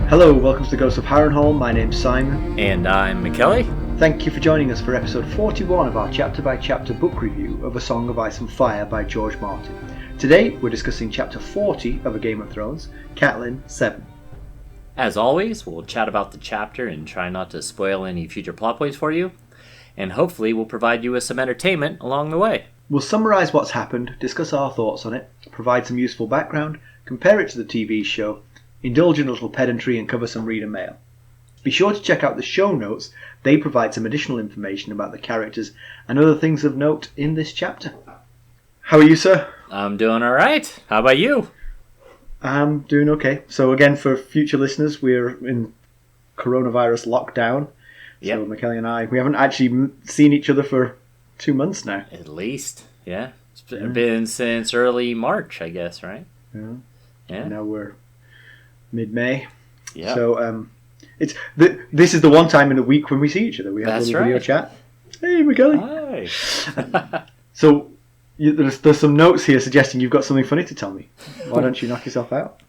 Hello, welcome to the Ghost of Harrenhal. My name's Simon. And I'm McKelly. Thank you for joining us for episode 41 of our chapter-by-chapter book review of A Song of Ice and Fire by George Martin. Today, we're discussing chapter 40 of A Game of Thrones, Catelyn 7. As always, we'll chat about the chapter and try not to spoil any future plot points for you. And hopefully we'll provide you with some entertainment along the way. We'll summarise what's happened, discuss our thoughts on it, provide some useful background, compare it to the TV show, indulge in a little pedantry and cover some reader mail. Be sure to check out the show notes. They provide some additional information about the characters and other things of note in this chapter. How are you, sir? I'm doing alright. How about you? I'm doing okay. So again, for future listeners, we're in coronavirus lockdown. Yep. So McKelly and I, we haven't actually seen each other for 2 months now. At least, yeah. It's been since early March, I guess, right? Yeah. Yeah. Now we're mid-May. Yeah. So this is the one time in the week when we see each other. We have a little video chat. Hey, McKelly. Hi. So there's some notes here suggesting you've got something funny to tell me. Why don't you knock yourself out?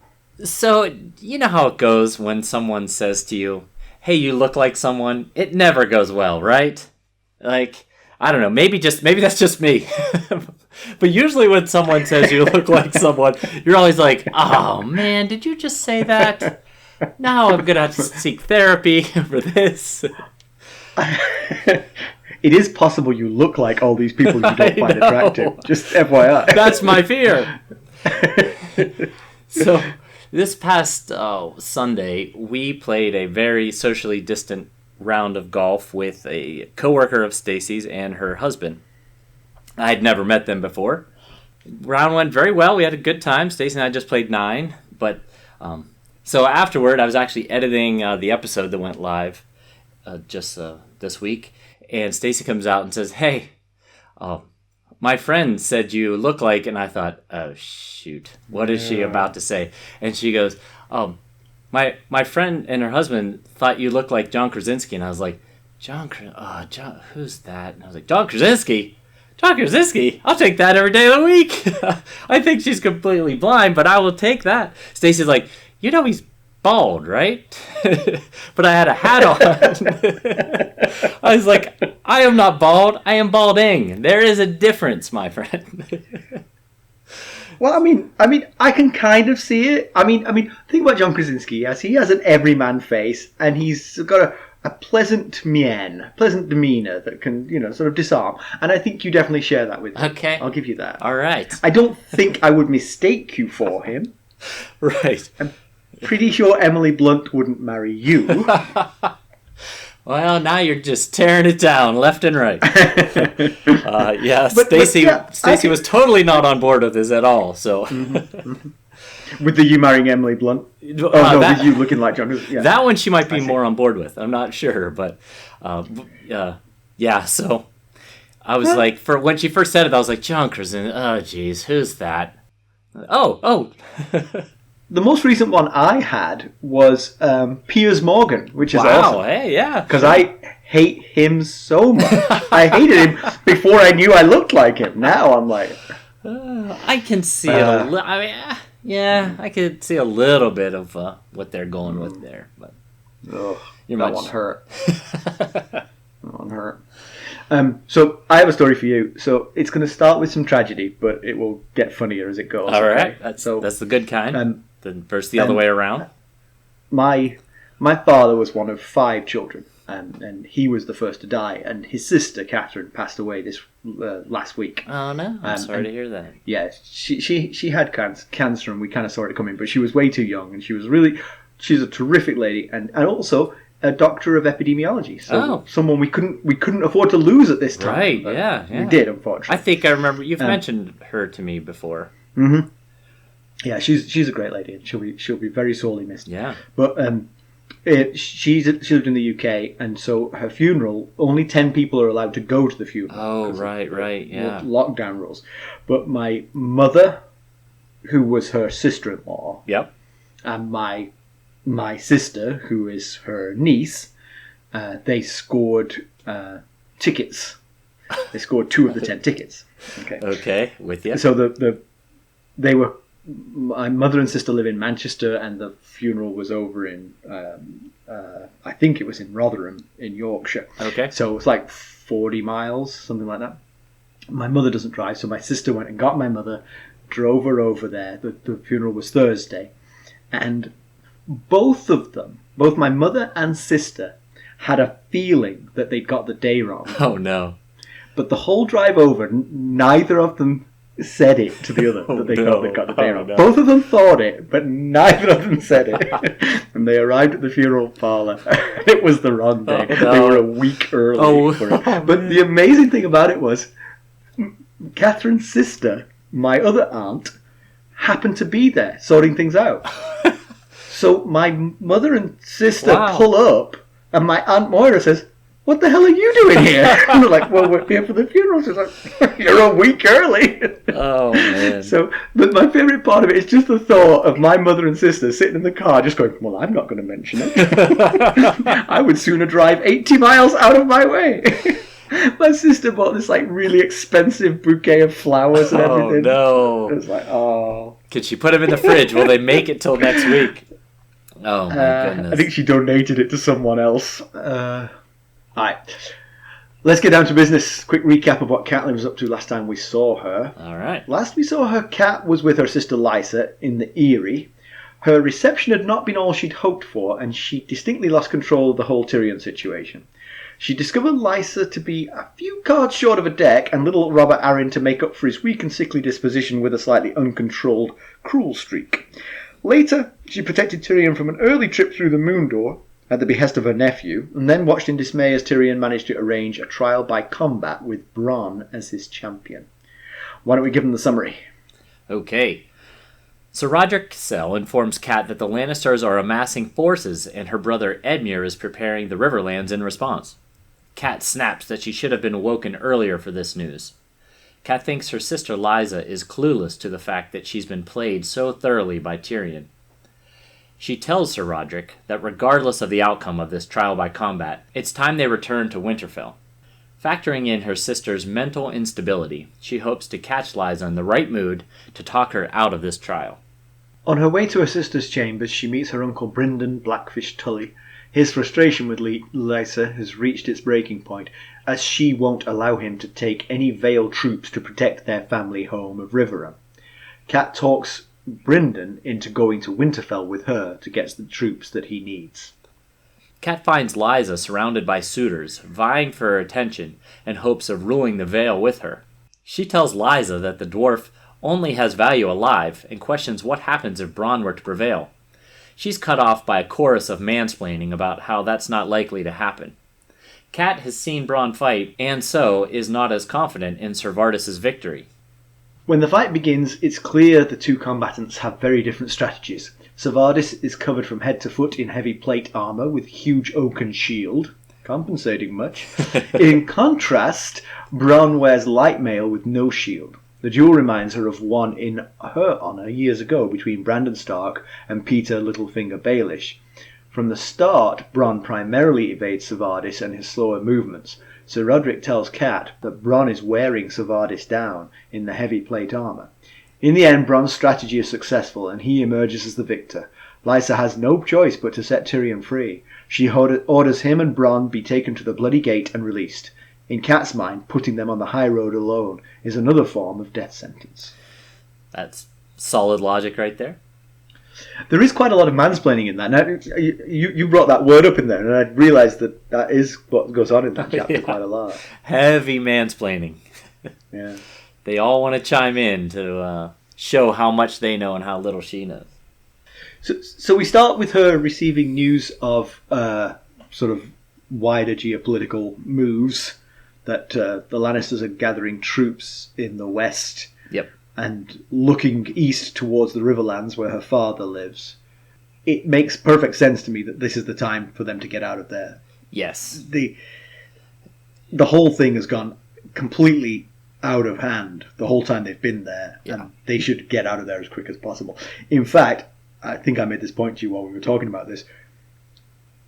So, you know how it goes when someone says to you, hey, you look like someone? It never goes well, right? Like, I don't know, maybe that's just me. But usually when someone says you look like someone, you're always like, oh man, did you just say that? Now I'm going to have to seek therapy for this. It is possible you look like all these people you don't find attractive. Just FYI. That's my fear. So this past Sunday, we played a very socially distant round of golf with a coworker of Stacy's and her husband. I had never met them before. Round went very well. We had a good time. Stacy and I just played 9. But so afterward, I was actually editing the episode that went live just this week. And Stacy comes out and says, hey, my friend said you look like... And I thought, oh, shoot. What is she about to say? And she goes, my friend and her husband thought you looked like John Krasinski. And I was like, John, who's that? And I was like, John Krasinski? John Krasinski? I'll take that every day of the week. I think she's completely blind, but I will take that. Stacy's like, you know he's bald, right? But I had a hat on. I was like, I am not bald. I am balding. There is a difference, my friend. Well, I mean, I can kind of see it. I mean, think about John Krasinski. Yes, he has an everyman face, and he's got a pleasant pleasant demeanour that can, sort of disarm. And I think you definitely share that with him. Okay. I'll give you that. All right. I don't think I would mistake you for him. Right. I'm pretty sure Emily Blunt wouldn't marry you. Well, now you're just tearing it down left and right. Yeah, Stacy was totally not on board with this at all. So, with you marrying Emily Blunt? With you looking like John. Yeah. That one she might be more on board with. I'm not sure, but yeah. So I was like, when she first said it, I was like, John Krasinski. Oh, geez, who's that? Oh. The most recent one I had was Piers Morgan, which is awesome. Hey, yeah. Because I hate him so much. I hated him before I knew I looked like him. Now I'm like... I can see it a little... yeah, I could see a little bit of what they're going with there. But that one hurt. That one hurt. So I have a story for you. So it's going to start with some tragedy, but it will get funnier as it goes. All right. That's the good kind. Then first the other way around. My father was one of 5 children, and he was the first to die. And his sister Catherine passed away this last week. Oh no! I'm sorry to hear that. Yeah, she had cancer, and we kind of saw it coming, but she was way too young, and she's a terrific lady, and also a doctor of epidemiology. So someone we couldn't afford to lose at this time. Right? Yeah. We did, unfortunately. I think I remember you've mentioned her to me before. Mm-hmm. Yeah, she's a great lady, and she'll be very sorely missed. Yeah, but she lived in the UK, and so her funeral, only 10 people are allowed to go to the funeral. Oh, right, yeah. Lockdown rules. But my mother, who was her sister-in-law, yep, and my sister, who is her niece, they scored tickets. They scored 2 of the 10 tickets. Okay, with you. So they were my mother and sister live in Manchester, and the funeral was over in, I think it was in Rotherham in Yorkshire. Okay. So it's like 40 miles, something like that. My mother doesn't drive, so my sister went and got my mother, drove her over there. The funeral was Thursday. And both of them, both my mother and sister, had a feeling that they'd got the day wrong. Oh, no. But the whole drive over, neither of them said it to the other, that they thought they'd got the day wrong. No. Both of them thought it, but neither of them said it. And they arrived at the funeral parlour. It was the wrong day. Oh, no. They were a week early for it. But the amazing thing about it was, Catherine's sister, my other aunt, happened to be there sorting things out. So my mother and sister pull up, and my Aunt Moira says, "What the hell are you doing here?" And they're like, "Well, we're here for the funeral." She's like, "You're a week early." Oh, man. So, but my favourite part of it is just the thought of my mother and sister sitting in the car just going, "Well, I'm not going to mention it. I would sooner drive 80 miles out of my way." My sister bought this like really expensive bouquet of flowers and everything. Oh, no. It was like, oh. Could she put them in the fridge? Will they make it till next week? Oh, my goodness. I think she donated it to someone else. Alright. Let's get down to business. Quick recap of what Catelyn was up to last time we saw her. Alright. Last we saw her, Cat was with her sister Lysa in the Eyrie. Her reception had not been all she'd hoped for, and she distinctly lost control of the whole Tyrion situation. She discovered Lysa to be a few cards short of a deck, and little Robert Arryn to make up for his weak and sickly disposition with a slightly uncontrolled cruel streak. Later, she protected Tyrion from an early trip through the Moon Door at the behest of her nephew, and then watched in dismay as Tyrion managed to arrange a trial by combat with Bronn as his champion. Why don't we give them the summary? Okay. Sir Roderick Cassel informs Cat that the Lannisters are amassing forces and her brother Edmure is preparing the Riverlands in response. Cat snaps that she should have been woken earlier for this news. Cat thinks her sister Lysa is clueless to the fact that she's been played so thoroughly by Tyrion. She tells Sir Roderick that regardless of the outcome of this trial by combat, it's time they return to Winterfell. Factoring in her sister's mental instability, she hopes to catch Lysa in the right mood to talk her out of this trial. On her way to her sister's chambers, she meets her uncle Brynden Blackfish Tully. His frustration with Lysa has reached its breaking point, as she won't allow him to take any Vale troops to protect their family home of Riverrun. Cat talks Brynden into going to Winterfell with her to get the troops that he needs. Cat finds Lysa surrounded by suitors, vying for her attention in hopes of ruling the Vale with her. She tells Lysa that the dwarf only has value alive and questions what happens if Bronn were to prevail. She's cut off by a chorus of mansplaining about how that's not likely to happen. Cat has seen Bronn fight, and so is not as confident in Ser Vardis' victory. When the fight begins, it's clear the two combatants have very different strategies. Ser Vardis is covered from head to foot in heavy plate armour with huge oaken shield, compensating much. In contrast, Bronn wears light mail with no shield. The duel reminds her of one in her honour years ago between Bronn Stark and Peter Littlefinger Baelish. From the start, Bronn primarily evades Ser Vardis and his slower movements. Sir Roderick tells Cat that Bronn is wearing Ser Vardis down in the heavy plate armour. In the end, Bronn's strategy is successful and he emerges as the victor. Lysa has no choice but to set Tyrion free. She orders him and Bronn be taken to the Bloody Gate and released. In Cat's mind, putting them on the high road alone is another form of death sentence. That's solid logic right there. There is quite a lot of mansplaining in that. Now, you brought that word up in there, and I realised that is what goes on in that chapter quite a lot. Heavy mansplaining. Yeah. They all want to chime in to show how much they know and how little she knows. So we start with her receiving news of sort of wider geopolitical moves, that the Lannisters are gathering troops in the west. Yep. And looking east towards the Riverlands where her father lives. It makes perfect sense to me that this is the time for them to get out of there. Yes. The whole thing has gone completely out of hand the whole time they've been there. Yeah. And they should get out of there as quick as possible. In fact, I think I made this point to you while we were talking about this.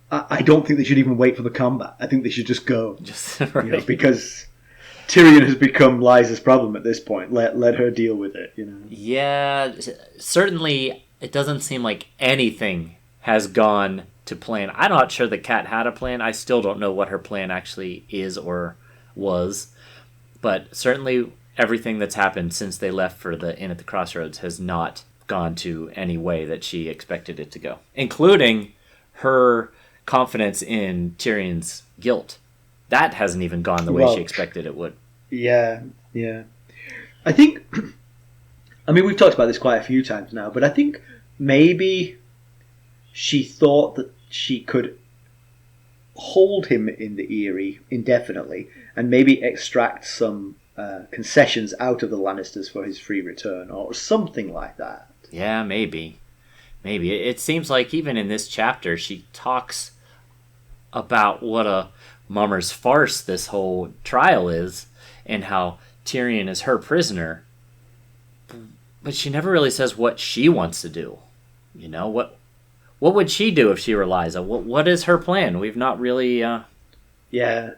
I don't think they should even wait for the combat. I think they should just go. Just right. Because Tyrion has become Lysa's problem at this point. Let her deal with it, you know. Yeah, certainly it doesn't seem like anything has gone to plan. I'm not sure the cat had a plan. I still don't know what her plan actually is or was. But certainly everything that's happened since they left for the Inn at the Crossroads has not gone to any way that she expected it to go, including her confidence in Tyrion's guilt. That hasn't even gone the way she expected it would. Yeah. I think, I mean, we've talked about this quite a few times now, but I think maybe she thought that she could hold him in the Eyrie indefinitely and maybe extract some concessions out of the Lannisters for his free return or something like that. Yeah, maybe. It seems like even in this chapter she talks about what a mummer's farce this whole trial is and how Tyrion is her prisoner, but she never really says what she wants to do. You know, what would she do if she were Lysa? What is her plan? We've not really heard a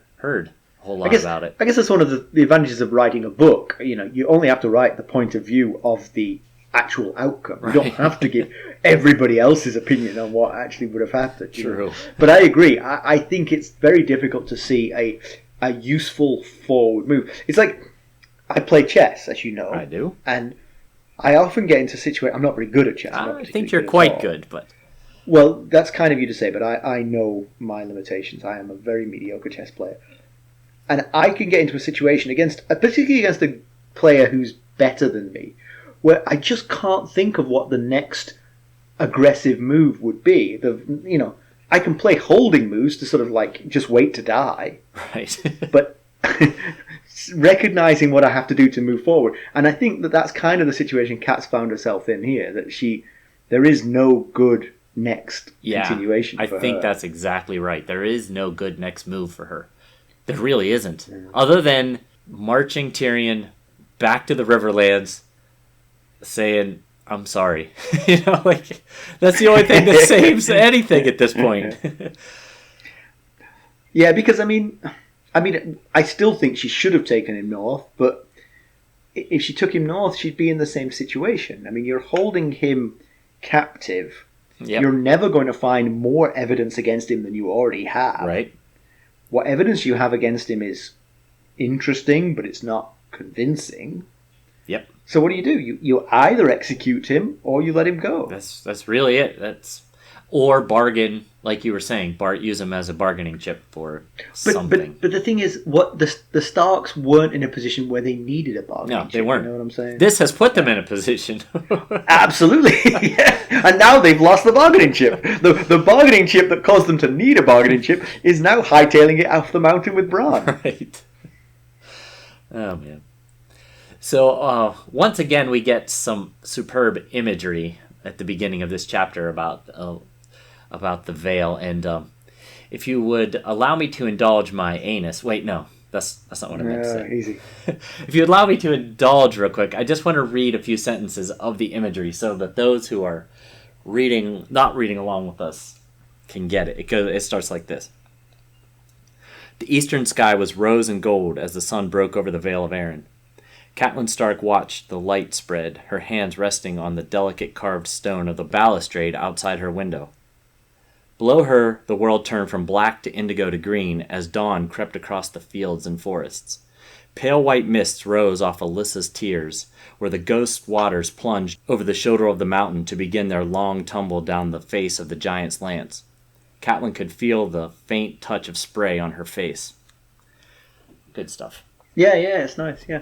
whole lot about it. I guess that's one of the advantages of writing a book. You know, you only have to write the point of view of the actual outcome. You don't have to give everybody else's opinion on what actually would have happened. True. But I agree. I think it's very difficult to see a useful forward move. It's like, I play chess, as you know. I do. And I often get into situations... I'm not very good at chess. I think you're quite good, but... Well, that's kind of you to say, but I know my limitations. I am a very mediocre chess player. And I can get into a situation particularly against a player who's better than me, where I just can't think of what the next aggressive move would be. I can play holding moves to sort of like just wait to die. Right. But recognizing what I have to do to move forward. And I think that that's kind of the situation Kat's found herself in here, that there is no good next continuation for her. I think that's exactly right. There is no good next move for her. There really isn't. Yeah. Other than marching Tyrion back to the Riverlands, saying, I'm sorry. That's the only thing that saves anything at this point. Yeah, because I mean, I still think she should have taken him north, but if she took him north, she'd be in the same situation. I mean, you're holding him captive. Yep. You're never going to find more evidence against him than you already have. Right. What evidence you have against him is interesting, but it's not convincing. Yep. So what do? You either execute him or you let him go. That's really it. Or bargain, like you were saying, use him as a bargaining chip for something. But the thing is, what the Starks weren't in a position where they needed a bargaining chip. No, they weren't. You know what I'm saying? This has put them in a position. Absolutely. Yeah. And now they've lost the bargaining chip. The bargaining chip that caused them to need a bargaining chip is now hightailing it off the mountain with Bronn. Right. Oh, man. So, once again, we get some superb imagery at the beginning of this chapter about the veil. And if you would allow me to indulge my anus... Wait, no. That's not what I meant to say. Easy. If you allow me to indulge real quick, I just want to read a few sentences of the imagery so that those who are not reading along with us can get it. It starts like this. The eastern sky was rose and gold as the sun broke over the Vale of Arryn. Catelyn Stark watched the light spread, her hands resting on the delicate carved stone of the balustrade outside her window. Below her, the world turned from black to indigo to green as dawn crept across the fields and forests. Pale white mists rose off Alyssa's tears, where the ghost waters plunged over the shoulder of the mountain to begin their long tumble down the face of the giant's lance. Catelyn could feel the faint touch of spray on her face. Good stuff. Yeah, it's nice, yeah.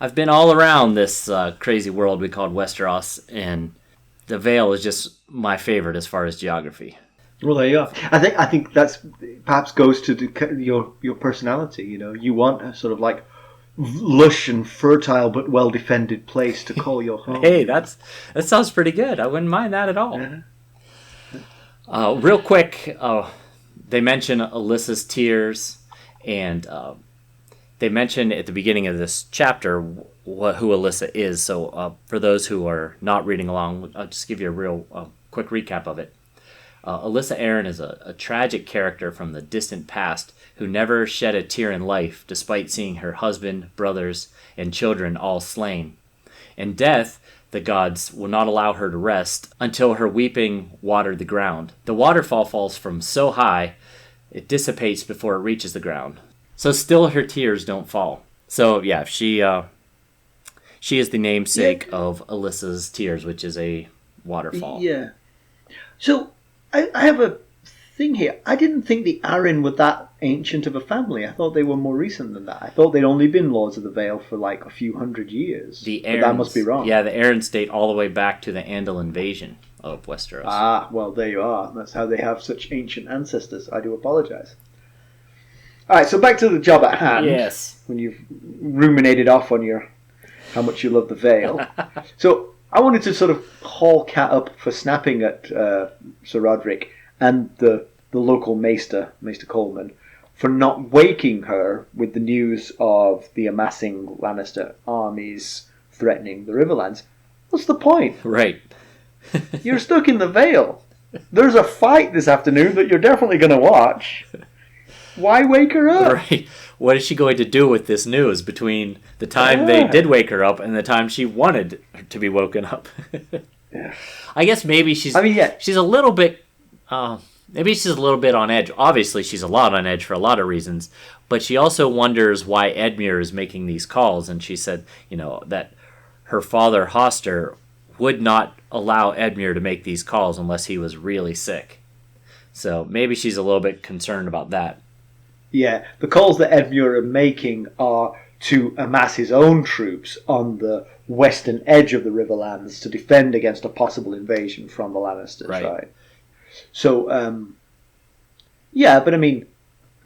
I've been all around this crazy world we called Westeros, and the Vale is just my favorite as far as geography. Well, there you are. I think that's perhaps goes to your personality. You know, you want a sort of like lush and fertile but well defended place to call your home. Hey, that sounds pretty good. I wouldn't mind that at all. Yeah. Real quick, they mention Alyssa's tears, and they mention at the beginning of this chapter who Alyssa is. So for those who are not reading along, I'll just give you a real quick recap of it. Alyssa Arryn is a tragic character from the distant past who never shed a tear in life, despite seeing her husband, brothers, and children all slain. In death, the gods will not allow her to rest until her weeping watered the ground. The waterfall falls from so high, it dissipates before it reaches the ground. So still her tears don't fall. So yeah, she is the namesake of Alyssa's tears, which is a waterfall. Yeah. So I have a thing here. I didn't think the Arryn were that ancient of a family. I thought they were more recent than that. I thought they'd only been Lords of the Vale for like a few hundred years. The But that must be wrong. Yeah, the Arryns date all the way back to the Andal invasion of Westeros. Ah, well, there you are. That's how they have such ancient ancestors. I do apologise. All right, so back to the job at hand. Yes. When you've ruminated off on how much you love the Vale. So I wanted to sort of haul Cat up for snapping at Sir Roderick and the local Maester Coleman, for not waking her with the news of the amassing Lannister armies threatening the Riverlands. What's the point? Right. You're stuck in the Vale. There's a fight this afternoon that you're definitely going to watch. Why wake her up? Right. What is she going to do with this news between the time they did wake her up and the time she wanted to be woken up? Yeah. I guess maybe she's a little bit maybe she's a little bit on edge. Obviously she's a lot on edge for a lot of reasons, but she also wonders why Edmure is making these calls, and she said, that her father Hoster would not allow Edmure to make these calls unless he was really sick. So maybe she's a little bit concerned about that. Yeah, the calls that Edmure are making are to amass his own troops on the western edge of the Riverlands to defend against a possible invasion from the Lannisters, right? So, but I mean,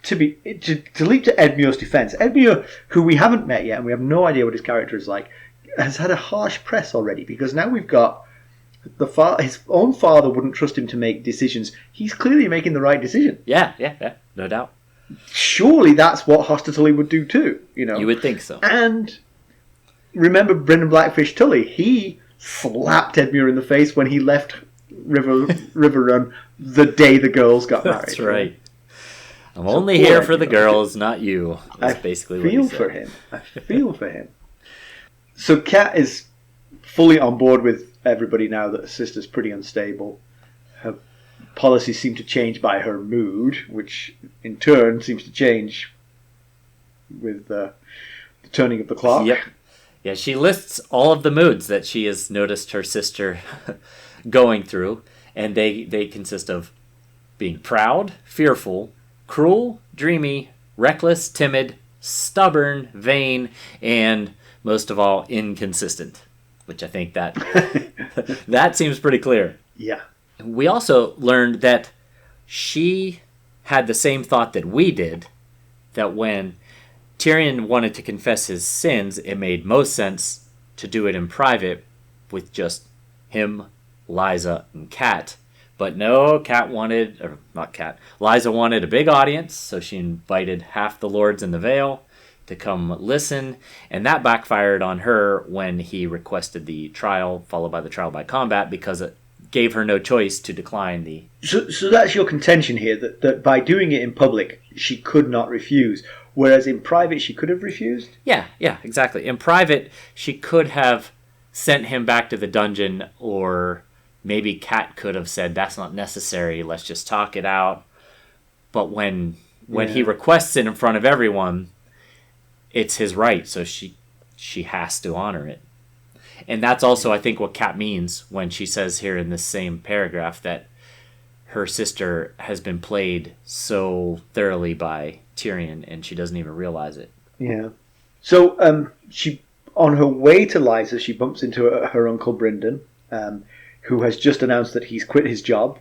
to leap to Edmure's defence, Edmure, who we haven't met yet and we have no idea what his character is like, has had a harsh press already, because now we've got his own father wouldn't trust him to make decisions. He's clearly making the right decision. Yeah, no doubt. Surely that's what House Tully would do too, You would think so. And remember Brynden Blackfish Tully, he slapped Edmure in the face when he left Riverrun the day the girls got married. That's right. I'm only here for the girls, not you. That's basically what he said. I feel for him. So Kat is fully on board with everybody now that her sister's pretty unstable. Her policies seem to change by her mood, which in turn seems to change with the turning of the clock. Yep. Yeah, she lists all of the moods that she has noticed her sister going through, and they consist of being proud, fearful, cruel, dreamy, reckless, timid, stubborn, vain, and most of all, inconsistent. Which I think that that seems pretty clear. Yeah. We also learned that she had the same thought that we did, that when Tyrion wanted to confess his sins, it made most sense to do it in private with just him, Lysa, and Cat. But no, Lysa wanted a big audience, so she invited half the lords in the Vale to come listen, and that backfired on her when he requested the trial, followed by the trial by combat, because it gave her no choice to decline the... So that's your contention here, that by doing it in public, she could not refuse, whereas in private she could have refused? Yeah, exactly. In private, she could have sent him back to the dungeon, or maybe Kat could have said, that's not necessary, let's just talk it out. But when he requests it in front of everyone, it's his right, so she has to honor it. And that's also, I think, what Kat means when she says here in this same paragraph that her sister has been played so thoroughly by Tyrion, and she doesn't even realize it. Yeah. So she, on her way to Lysa, she bumps into her uncle Brynden, who has just announced that he's quit his job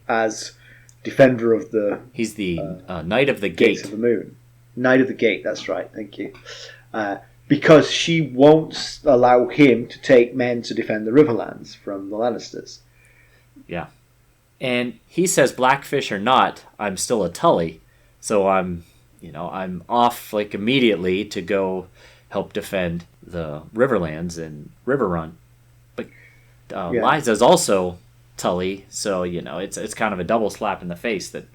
as defender of the... He's the Knight of the Gate. Gates of the Moon. Knight of the Gate, that's right, thank you. Because she won't allow him to take men to defend the Riverlands from the Lannisters. Yeah. And he says, Blackfish or not, I'm still a Tully. So I'm off like immediately to go help defend the Riverlands and Riverrun. But Lysa's also Tully, so it's kind of a double slap in the face that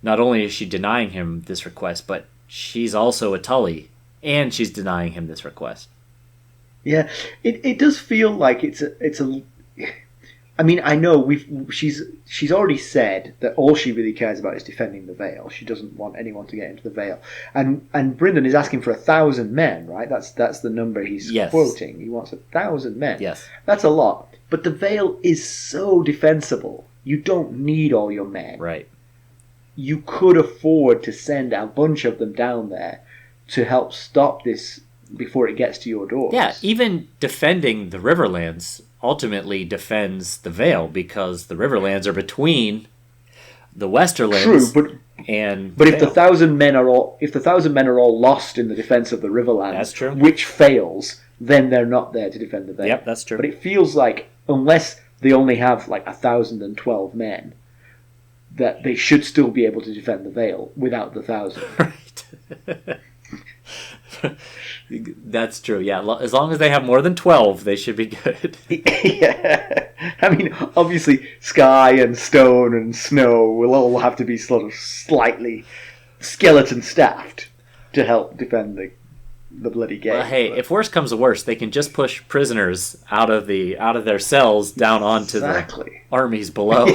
not only is she denying him this request, but she's also a Tully, and she's denying him this request. Yeah, it does feel like it's a. I mean, I know she's already said that all she really cares about is defending the Vale. She doesn't want anyone to get into the Vale, and Brynden is asking for 1,000 men, right? That's the number he's quoting. He wants 1,000 men. Yes, that's a lot. But the Vale is so defensible. You don't need all your men. Right. You could afford to send a bunch of them down there to help stop this before it gets to your doors. Yeah, even defending the Riverlands ultimately defends the Vale, because the Riverlands are between the Westerlands. True, but if the 1,000 men are all lost in the defense of the Riverlands, that's true, which fails, then they're not there to defend the Vale. Yep, that's true. But it feels like unless they only have like 1,012 men, that they should still be able to defend the Vale without the 1,000. Right. That's true, yeah. As long as they have more than 12, they should be good. Yeah. I mean, obviously, sky and stone and snow will all have to be sort of slightly skeleton staffed to help defend the bloody gate. Well, hey, if worse comes to worse, they can just push prisoners out of their cells down onto the armies below.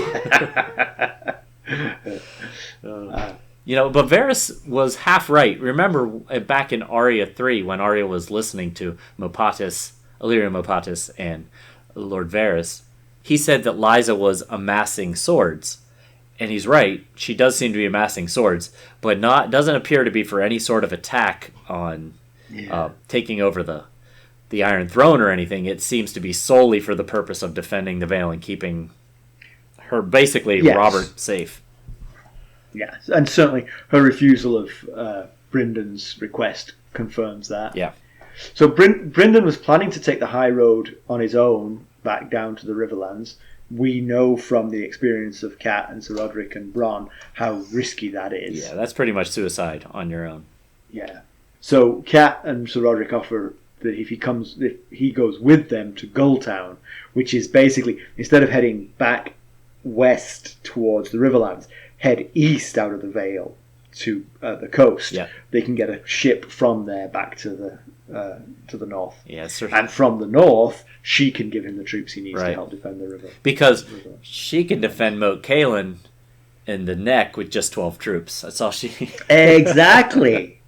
But Varys was half right. Remember back in Arya 3, when Arya was listening to Illyrio Mopatis and Lord Varys, he said that Lysa was amassing swords. And he's right. She does seem to be amassing swords, but doesn't appear to be for any sort of attack on taking over the Iron Throne or anything. It seems to be solely for the purpose of defending the Vale and keeping her, basically, Robert, safe. Yeah, and certainly her refusal of Brynden's request confirms that. Yeah. So Brynden was planning to take the high road on his own back down to the Riverlands. We know from the experience of Cat and Ser Roderick and Bronn how risky that is. Yeah, that's pretty much suicide on your own. Yeah. So Cat and Ser Roderick offer that if he goes with them to Gulltown, which is basically, instead of heading back west towards the Riverlands, head east out of the Vale to the coast. Yeah. They can get a ship from there back to the north. Yeah, sir. And from the north, she can give him the troops he needs to help defend the river. Because she can defend Moat Cailin in the neck with just 12 troops. That's all she... Exactly.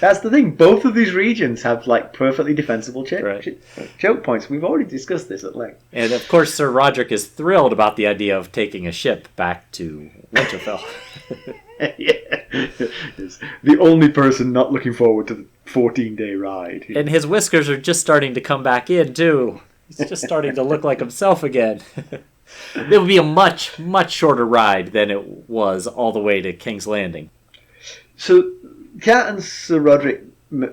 That's the thing. Both of these regions have like perfectly defensible choke points. We've already discussed this at length. And of course, Ser Roderick is thrilled about the idea of taking a ship back to Winterfell. He's the only person not looking forward to the 14-day ride. And his whiskers are just starting to come back in too. He's just starting to look like himself again. It would be a much, much shorter ride than it was all the way to King's Landing. So Cat and Ser Roderick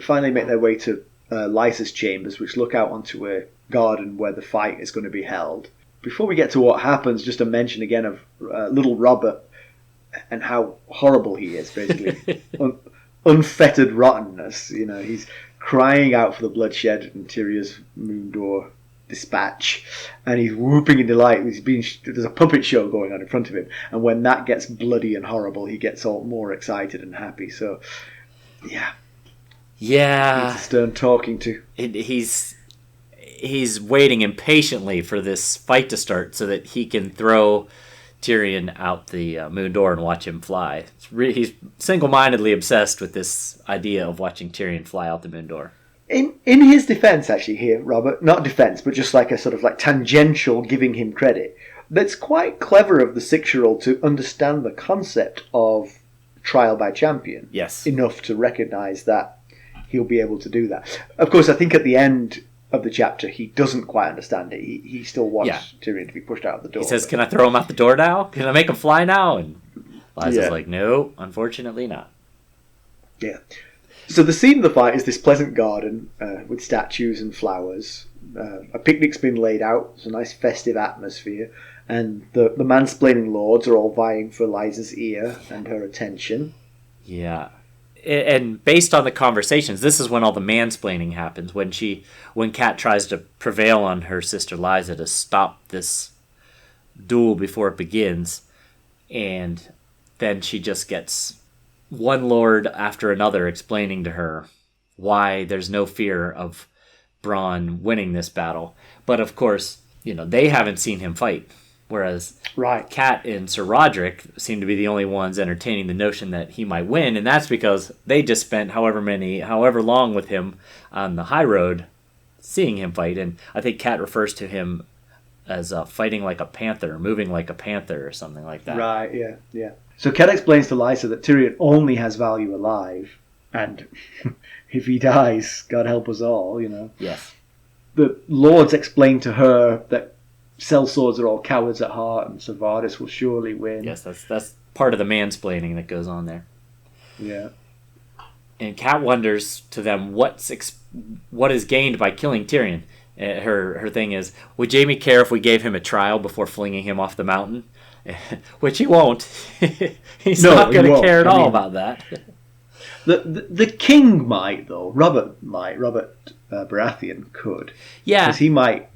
finally make their way to Lysa's chambers, which look out onto a garden where the fight is going to be held. Before we get to what happens, just a mention again of little Robert and how horrible he is, basically. Unfettered rottenness. He's crying out for the bloodshed and Tyrion's moon door dispatch, and he's whooping in delight. There's a puppet show going on in front of him, and when that gets bloody and horrible, he gets all more excited and happy. So, yeah, he's a stern talking to. He's waiting impatiently for this fight to start so that he can throw Tyrion out the moon door and watch him fly. He's single-mindedly obsessed with this idea of watching Tyrion fly out the moon door. In his defence, actually, here, Robert, not defence, but just like a sort of like tangential giving him credit, that's quite clever of the 6-year-old to understand the concept of trial by champion. Yes. Enough to recognise that he'll be able to do that. Of course, I think at the end of the chapter, he doesn't quite understand it. He still wants Tyrion to be pushed out of the door. He says, "Can I throw him out the door now? Can I make him fly now?" And Lysa's like, "No, unfortunately not." Yeah. So the scene of the fight is this pleasant garden with statues and flowers. A picnic's been laid out. It's a nice festive atmosphere. And the mansplaining lords are all vying for Lysa's ear and her attention. Yeah. And based on the conversations, this is when all the mansplaining happens. When Kat tries to prevail on her sister Lysa to stop this duel before it begins. And then she just gets one lord after another explaining to her why there's no fear of Bronn winning this battle. But of course, they haven't seen him fight. Whereas Cat and Sir Roderick seem to be the only ones entertaining the notion that he might win, and that's because they just spent however long with him on the high road seeing him fight. And I think Cat refers to him as fighting like a panther, moving like a panther or something like that. Right, yeah. So Cat explains to Lysa that Tyrion only has value alive, and if he dies, God help us all, Yes. The lords explain to her that sellswords are all cowards at heart, and Ser Vardis will surely win. Yes, that's part of the mansplaining that goes on there. Yeah. And Cat wonders to them what is gained by killing Tyrion. Her thing is, would Jamie care if we gave him a trial before flinging him off the mountain? Which he won't. He's not going to care at all about that. The king might, though. Robert Baratheon could. Yeah. Because he might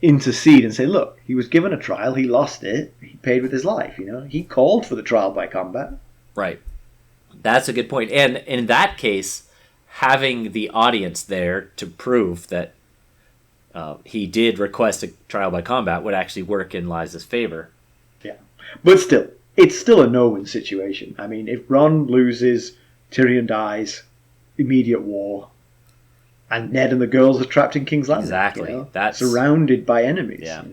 intercede and say, look, he was given a trial, he lost it, he paid with his life, He called for the trial by combat. Right. That's a good point. And in that case, having the audience there to prove that he did request a trial by combat would actually work in Lysa's favor. Yeah. But still, it's still a no-win situation. I mean, if Bronn loses, Tyrion dies, immediate war, and Ned and the girls are trapped in King's Landing. Exactly. That's surrounded by enemies. Yeah.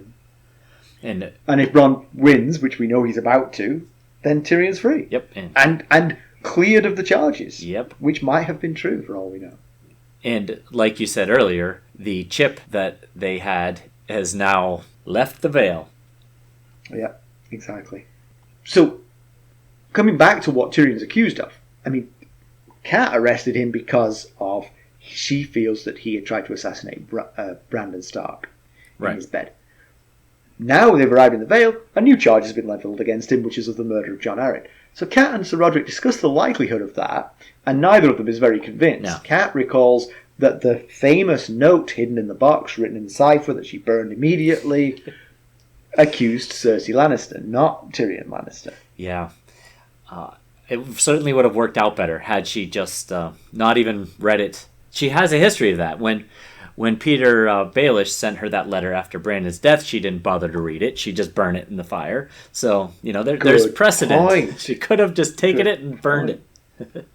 And if Bronn wins, which we know he's about to, then Tyrion's free. Yep. And cleared of the charges. Yep. Which might have been true for all we know. And like you said earlier, the chip that they had has now left the Vale. Yeah, exactly. So, coming back to what Tyrion's accused of, I mean, Cat arrested him because of she feels that he had tried to assassinate Brynden Stark in his bed. Now they've arrived in the Vale, a new charge has been levelled against him, which is of the murder of Jon Arryn. So Cat and Sir Roderick discuss the likelihood of that, and neither of them is very convinced. No. Cat recalls that the famous note hidden in the box, written in cipher that she burned immediately, accused Cersei Lannister, not Tyrion Lannister. Yeah. It certainly would have worked out better had she just not even read it. She has a history of that. When Peter Baelish sent her that letter after Brandon's death, she didn't bother to read it. She just burned it in the fire. So, there's precedent. Point. She could have just taken it and burned it.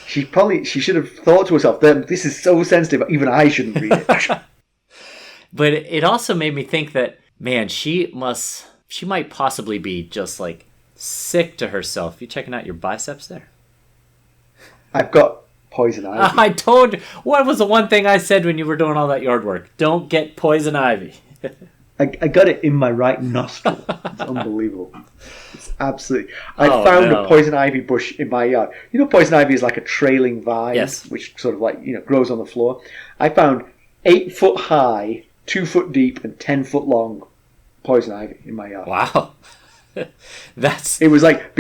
She should have thought to herself, this is so sensitive, even I shouldn't read it. But it also made me think that, man, she might possibly be just like sick to herself. You checking out your biceps there? I've got poison ivy. What was the one thing I said when you were doing all that yard work? Don't get poison ivy. I got it in my right nostril. It's unbelievable. It's absolutely... I found a poison ivy bush in my yard. Poison ivy is like a trailing vine, yes, which sort of grows on the floor. I found 8 foot high, 2 foot deep, and 10 foot long poison ivy in my yard. Wow. It was like...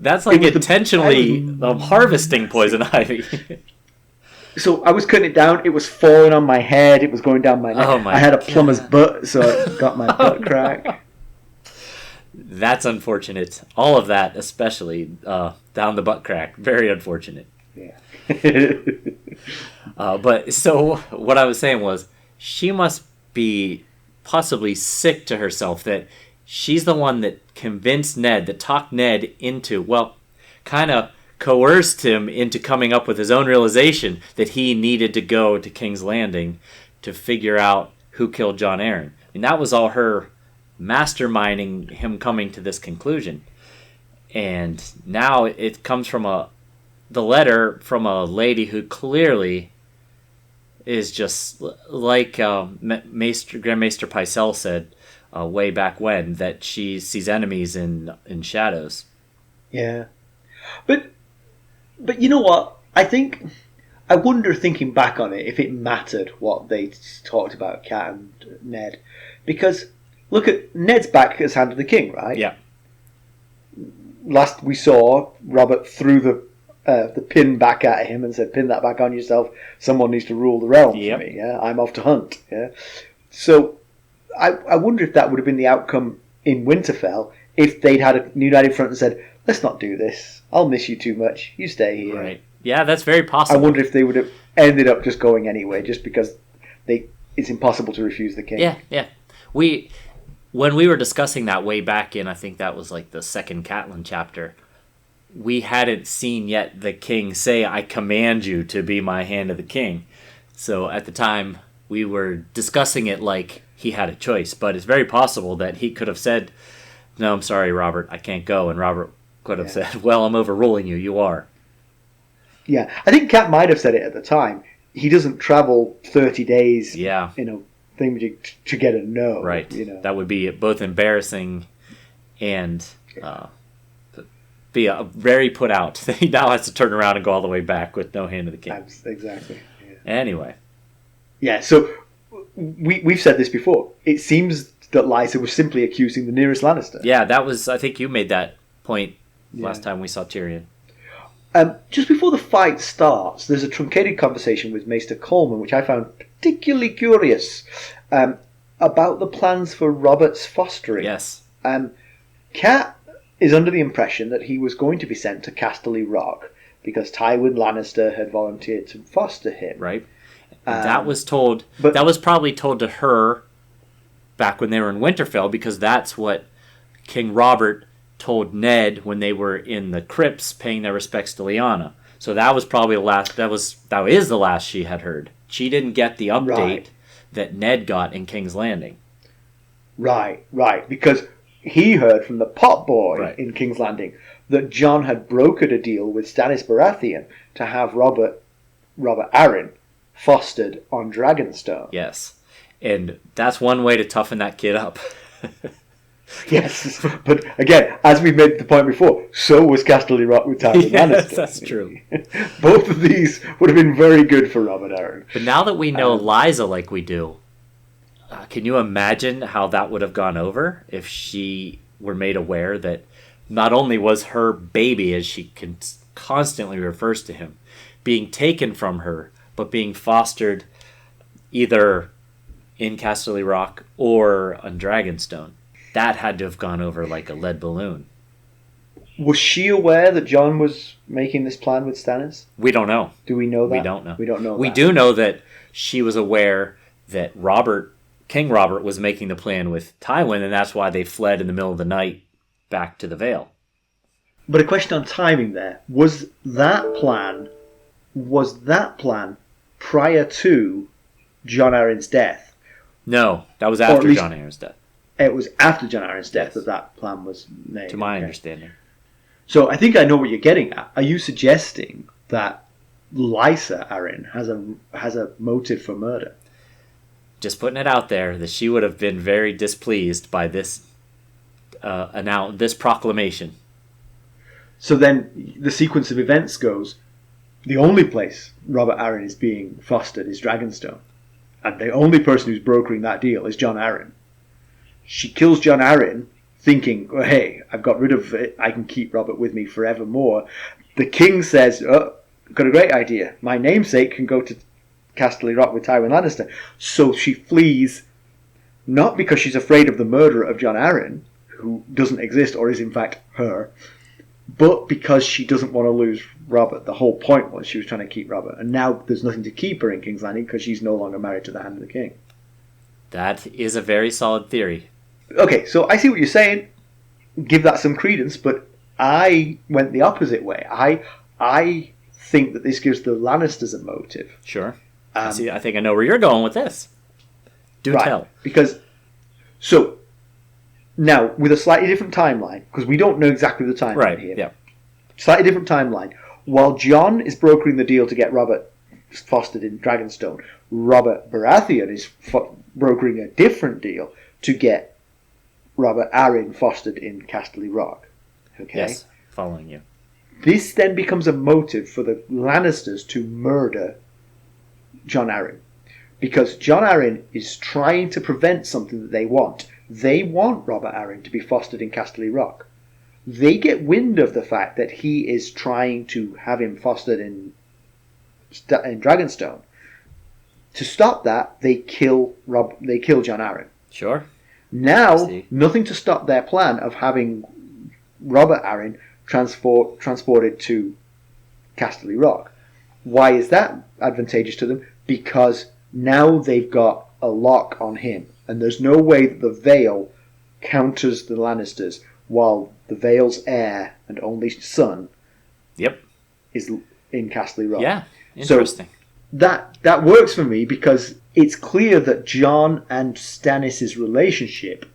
That's like intentionally harvesting poison ivy. So I was cutting it down. It was falling on my head. It was going down my neck. Oh my I had a plumber's butt, so I got my butt crack. That's unfortunate. All of that, especially down the butt crack. Very unfortunate. Yeah. But so what I was saying was, she must be possibly sick to herself that she's the one that convinced Ned, that talked Ned into, kind of coerced him into coming up with his own realization that he needed to go to King's Landing to figure out who killed Jon Arryn. I mean, that was all her masterminding him coming to this conclusion. And now it comes from the letter from a lady who clearly is just like Grand Maester Pycelle said way back when, that she sees enemies in shadows. Yeah. But you know what? I wonder, thinking back on it, if it mattered what they talked about, Cat and Ned. Because, look at Ned's back as Hand of the King, right? Yeah. Last we saw, Robert threw the pin back at him and said, pin that back on yourself. Someone needs to rule the realm for me. Yeah, I'm off to hunt. Yeah. So I wonder if that would have been the outcome in Winterfell if they'd had a united front and said, let's not do this. I'll miss you too much. You stay here. Right. Yeah, that's very I possible. wonder if they would have ended up just going anyway, just because it's impossible to refuse the king. Yeah. When we were discussing that way back in, I think that was like the second Catelyn chapter, we hadn't seen yet the king say, I command you to be my hand of the king. So at the time, we were discussing it like he had a choice. But it's very possible that he could have said, no, I'm sorry, Robert, I can't go. And Robert could have said, well, I'm overruling you. You are. Yeah, I think Cat might have said it at the time. He doesn't travel 30 days in a thing to get a no. Right. That would be both embarrassing and be very put out. He now has to turn around and go all the way back with no hand of the king. Exactly. Yeah. Anyway. Yeah, so we've said this before. It seems that Lysa was simply accusing the nearest Lannister. Yeah, that was, I think you made that point last time we saw Tyrion. Just before the fight starts, there's a truncated conversation with Maester Coleman, which I found particularly curious, about the plans for Robert's fostering. Yes. Cat is under the impression that he was going to be sent to Casterly Rock because Tywin Lannister had volunteered to foster him. Right. That was told. But that was probably told to her back when they were in Winterfell, because that's what King Robert told Ned when they were in the crypts paying their respects to Lyanna. So that was probably the last. That is the last she had heard. She didn't get the update that Ned got in King's Landing. Right. Because he heard from the potboy in King's Landing that Jon had brokered a deal with Stannis Baratheon to have Robert Arryn fostered on Dragonstone. Yes. And that's one way to toughen that kid up. Yes, but again, as we made the point before, so was Casterly Rock with Tywin Lannister. That's true. Both of these would have been very good for Robert Arryn. But now that we know Lysa like we do, can you imagine how that would have gone over if she were made aware that not only was her baby, as she constantly refers to him, being taken from her, but being fostered either in Casterly Rock or on Dragonstone? That had to have gone over like a lead balloon. Was she aware that Jon was making this plan with Stannis? We don't know. Do we know that? We don't know. We don't know. We do know that she was aware that King Robert was making the plan with Tywin, and that's why they fled in the middle of the night back to the Vale. But a question on timing there. Was that plan prior to Jon Arryn's death? No, that was after Jon Arryn's death. It was after Jon Arryn's death that plan was made. To my understanding. So I think I know what you're getting at. Are you suggesting that Lysa Arryn has a motive for murder? Just putting it out there that she would have been very displeased by this this proclamation. So then the sequence of events goes, the only place Robert Arryn is being fostered is Dragonstone. And the only person who's brokering that deal is Jon Arryn. She kills Jon Arryn thinking, oh, hey, I've got rid of it. I can keep Robert with me forevermore. The king says, oh, I've got a great idea. My namesake can go to Casterly Rock with Tywin Lannister. So she flees, not because she's afraid of the murderer of Jon Arryn, who doesn't exist or is in fact her, but because she doesn't want to lose Robert. The whole point was she was trying to keep Robert. And now there's nothing to keep her in King's Landing because she's no longer married to the Hand of the King. That is a very solid theory. Okay, so I see what you're saying. Give that some credence, but I went the opposite way. I think that this gives the Lannisters a motive. Sure. I think I know where you're going with this. Do tell. Because, so, now, with a slightly different timeline, because we don't know exactly the timeline here. Yeah. Slightly different timeline. While Jon is brokering the deal to get Robert fostered in Dragonstone, Robert Baratheon is brokering a different deal to get Robert Arryn fostered in Casterly Rock. Okay? Yes, following you. This then becomes a motive for the Lannisters to murder Jon Arryn. Because Jon Arryn is trying to prevent something that they want. They want Robert Arryn to be fostered in Casterly Rock. They get wind of the fact that he is trying to have him fostered in Dragonstone. To stop that, they kill Jon Arryn. Sure. Now, nothing to stop their plan of having Robert Arryn transported to Casterly Rock. Why is that advantageous to them? Because now they've got a lock on him, and there's no way that the Vale counters the Lannisters while the Vale's heir and only son is in Casterly Rock. Yeah, interesting. So that works for me because it's clear that Jon and Stannis' relationship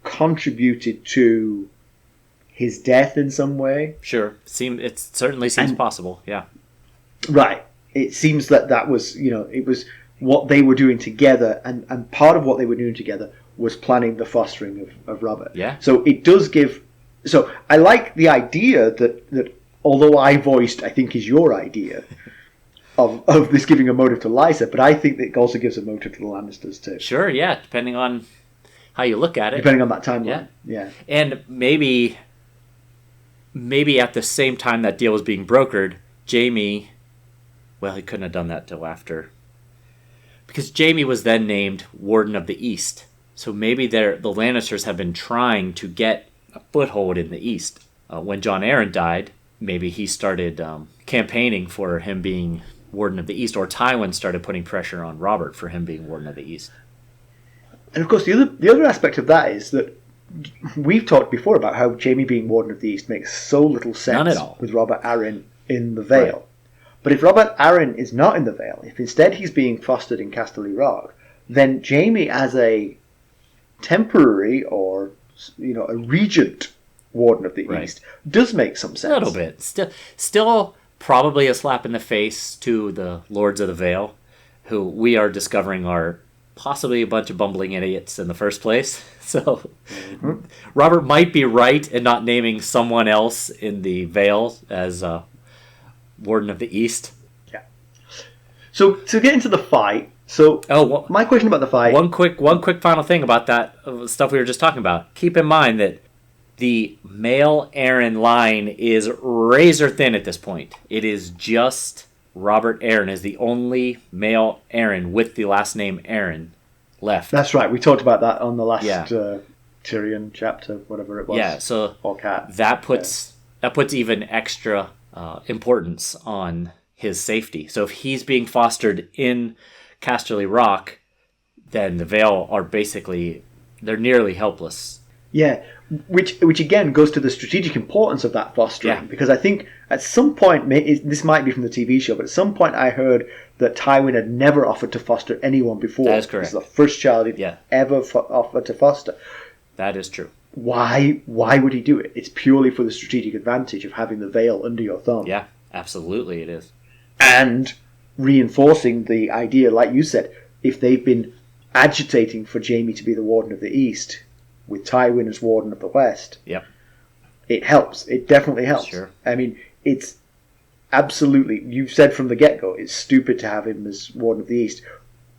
contributed to his death in some way. Sure. It certainly seems possible, yeah. Right. It seems that was, it was what they were doing together, and part of what they were doing together was planning the fostering of Robert. Yeah. So it does give... So I like the idea that although I voiced, I think is your idea, of this giving a motive to Lysa, but I think that it also gives a motive to the Lannisters too. Sure, yeah, depending on how you look at it. Depending on that timeline. Yeah. And maybe at the same time that deal was being brokered, Jamie... Well, he couldn't have done that till after. Because Jamie was then named Warden of the East. So maybe the Lannisters have been trying to get a foothold in the East. When Jon Arryn died, maybe he started campaigning for him being Warden of the East, or Tywin started putting pressure on Robert for him being Warden of the East. And of course, the other aspect of that is that we've talked before about how Jamie being Warden of the East makes so little sense. None at all. With Robert Arryn in the Vale. Right. But if Robert Arryn is not in the Vale, if instead he's being fostered in Casterly Rock, then Jamie as a temporary or a regent Warden of the East does make some sense. A little bit. Still probably a slap in the face to the Lords of the Vale, who we are discovering are possibly a bunch of bumbling idiots in the first place. So Robert might be right in not naming someone else in the Vale as Warden of the East. Yeah. So to get into the fight, my question about the fight... One quick final thing about that stuff we were just talking about. Keep in mind that the male Arryn line is razor thin at this point. It is just Robert Arryn is the only male Arryn with the last name Arryn left. That's right. We talked about that on the last Tyrion chapter, whatever it was. Yeah, so or Cat. That puts even extra importance on his safety. So if he's being fostered in Casterly Rock, then the Vale are they're nearly helpless. Yeah, which again goes to the strategic importance of that fostering, because I think at some point, this might be from the TV show, but at some point I heard that Tywin had never offered to foster anyone before. That is correct. This is the first child he'd ever offered to foster. That is true. Why would he do it? It's purely for the strategic advantage of having the Vale under your thumb. Yeah, absolutely it is. And reinforcing the idea, like you said, if they've been agitating for Jamie to be the Warden of the East, with Tywin as Warden of the West, it helps. It definitely helps. Sure. I mean, it's absolutely, you've said from the get-go, it's stupid to have him as Warden of the East,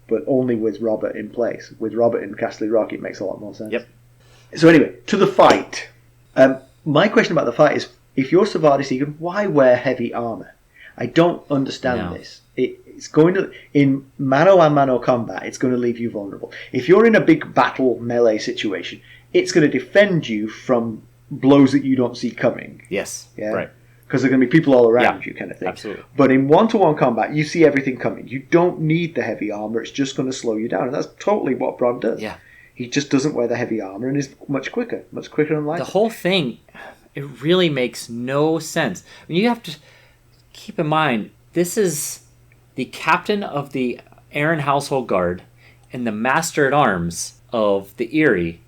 but only with Robert in place. With Robert in Casterly Rock, it makes a lot more sense. Yep. So anyway, to the fight. My question about the fight is, if you're Ser Vardis Egen, why wear heavy armour? I don't understand this. It's going to, in mano-a-mano combat, it's going to leave you vulnerable. If you're in a big battle melee situation, it's going to defend you from blows that you don't see coming. Yes, yeah? Right. Because there are going to be people all around you, kind of thing. Absolutely. But in one-to-one combat, you see everything coming. You don't need the heavy armour. It's just going to slow you down. And that's totally what Bronn does. Yeah. He just doesn't wear the heavy armour and is much quicker than Lysa. The whole thing, it really makes no sense. I mean, you have to keep in mind, this is the captain of the Arryn household guard and the master-at-arms of the Eyrie,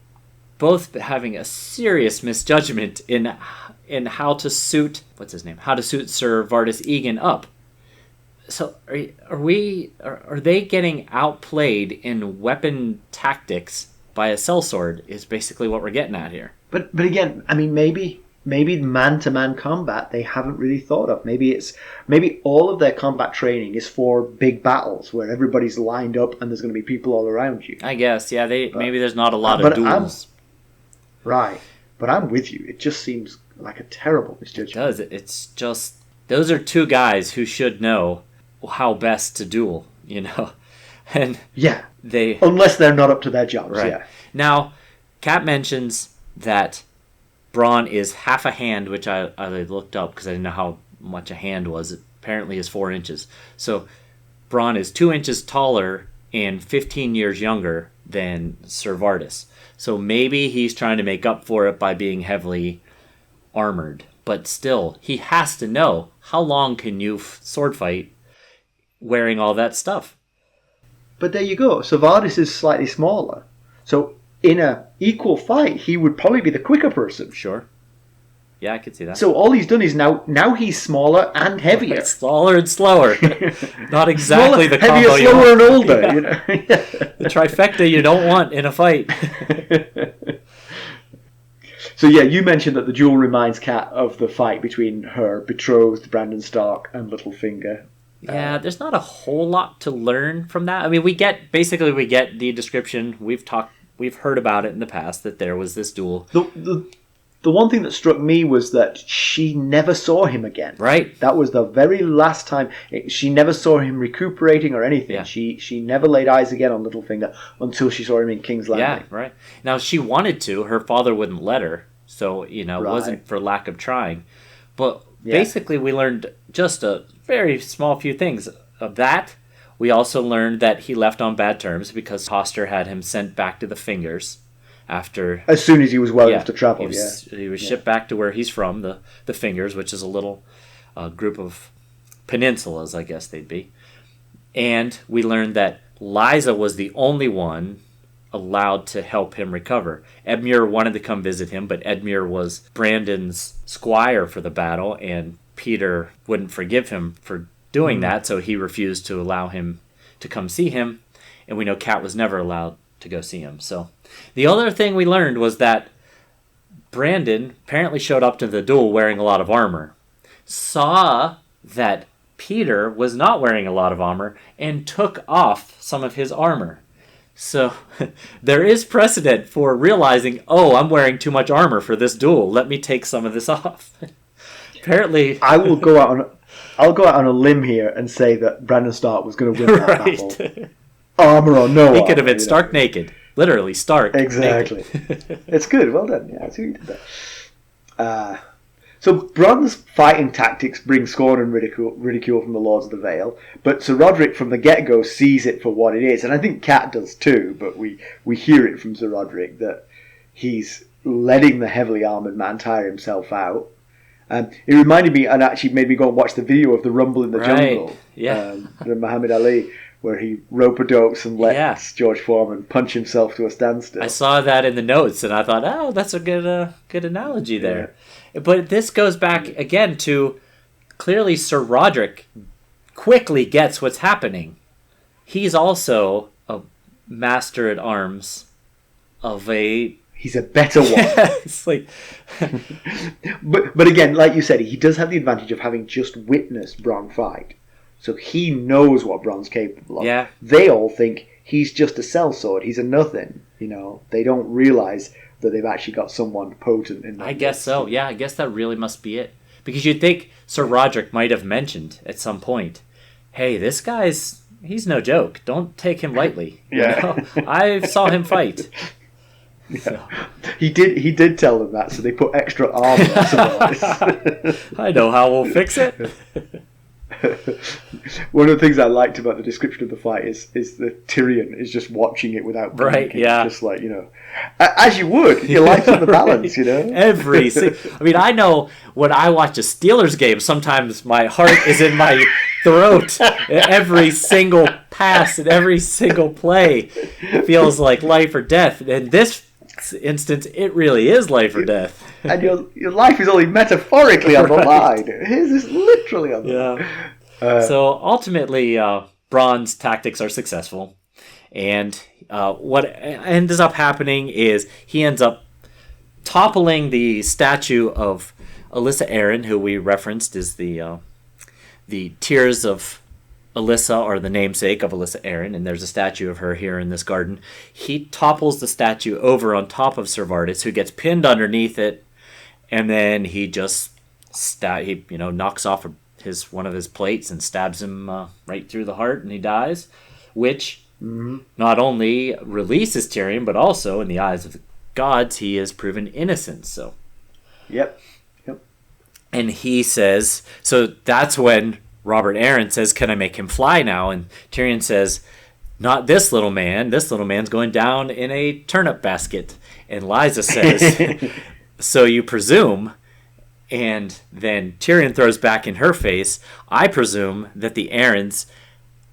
both having a serious misjudgment in how to suit Ser Vardis Egen up. So are they getting outplayed in weapon tactics by a sellsword is basically what we're getting at here. But again, I mean, maybe man-to-man combat they haven't really thought of. Maybe all of their combat training is for big battles where everybody's lined up and there's going to be people all around you. I guess, yeah. Maybe there's not a lot of duels. Right, but I'm with you. It just seems like a terrible misjudgment. It does. It's just those are two guys who should know how best to duel. And yeah, unless they're not up to their jobs. Right. Yeah. Now, Kat mentions that Bronn is half a hand, which I looked up because I didn't know how much a hand was. It apparently is 4 inches. So Bronn is 2 inches taller and 15 years younger than Ser Vardis. So maybe he's trying to make up for it by being heavily armored. But still, he has to know, how long can you sword fight wearing all that stuff? But there you go. Ser Vardis is slightly smaller. So in a equal fight, he would probably be the quicker person. Sure. Yeah, I could see that. So all he's done is now he's smaller and heavier. It's smaller and slower. Not exactly smaller, the combo heavier, slower, and older. Yeah. You know? The trifecta you don't want in a fight. So yeah, you mentioned that the duel reminds Kat of the fight between her betrothed Brynden Stark and Littlefinger. Yeah, there's not a whole lot to learn from that. I mean, we get the description. We've heard about it in the past that there was this duel. The one thing that struck me was that she never saw him again. Right. That was the very last time. She never saw him recuperating or anything. Yeah. She never laid eyes again on Littlefinger until she saw him in King's Landing. Yeah, right. Now, she wanted to. Her father wouldn't let her. So, it wasn't for lack of trying. But basically, we learned just a very small few things of that. We also learned that he left on bad terms because Hoster had him sent back to the Fingers. As soon as he was well enough to travel, he was shipped back to where he's from, the Fingers, which is a little group of peninsulas, I guess they'd be. And we learned that Lysa was the only one allowed to help him recover. Edmure wanted to come visit him, but Edmure was Brandon's squire for the battle, and Peter wouldn't forgive him for doing that, so he refused to allow him to come see him, and we know Kat was never allowed to go see him. So the other thing we learned was that Brandon apparently showed up to the duel wearing a lot of armor, saw that Peter was not wearing a lot of armor, and took off some of his armor. So there is precedent for realizing, I'm wearing too much armor for this duel. Let me take some of this off. Apparently, I'll go out on a limb here and say that Brynden Stark was going to win that battle. Armor or no he could have been stark naked. Literally, stark exactly. naked. It's good. Well done. Yeah, I see what you did there. So Bronn's fighting tactics bring scorn and ridicule from the Lords of the Vale, but Sir Roderick from the get-go sees it for what it is, and I think Kat does too, but we hear it from Sir Roderick that he's letting the heavily armoured man tire himself out. It reminded me, and actually made me go and watch the video of the Rumble in the Jungle, the Muhammad Ali, where he rope-a-dopes and lets George Foreman punch himself to a standstill. I saw that in the notes, and I thought, that's a good analogy there. Yeah. But this goes back again to, clearly Sir Roderick quickly gets what's happening. He's also a master at arms of a... He's a better one. It's like... but again, like you said, he does have the advantage of having just witnessed Bronn fight. So he knows what Bronn's capable of. Yeah. They all think he's just a sellsword. He's a nothing. They don't realise that they've actually got someone potent in there. I guess so. Yeah, I guess that really must be it. Because you'd think Sir Roderick might have mentioned at some point, hey, this he's no joke. Don't take him lightly. Yeah. I saw him fight. Yeah. So. He did tell them that, so they put extra armor on. I know how we'll fix it. One of the things I liked about the description of the fight is that Tyrion is just watching it without blinking. Right, yeah. Just like, as you would. Your life's on the balance, I know when I watch a Steelers game, sometimes my heart is in my throat. Every single pass and every single play feels like life or death. In this instance, it really is life or death. And your life is only metaphorically on the line. His is literally on the line. So ultimately, Bronn's tactics are successful. And what ends up happening is he ends up toppling the statue of Alyssa Arryn, who we referenced is the Tears of Alyssa, or the namesake of Alyssa Arryn, and there's a statue of her here in this garden. He topples the statue over on top of Ser Vardis, who gets pinned underneath it, and then he just knocks off one of his plates and stabs him right through the heart, and he dies, which not only releases Tyrion, but also in the eyes of the gods, he is proven innocent. So Yep. And he says, so that's when Robert Arryn says, can I make him fly now? And Tyrion says, not this little man. This little man's going down in a turnip basket. And Lysa says, so you presume. And then Tyrion throws back in her face, I presume that the Arryns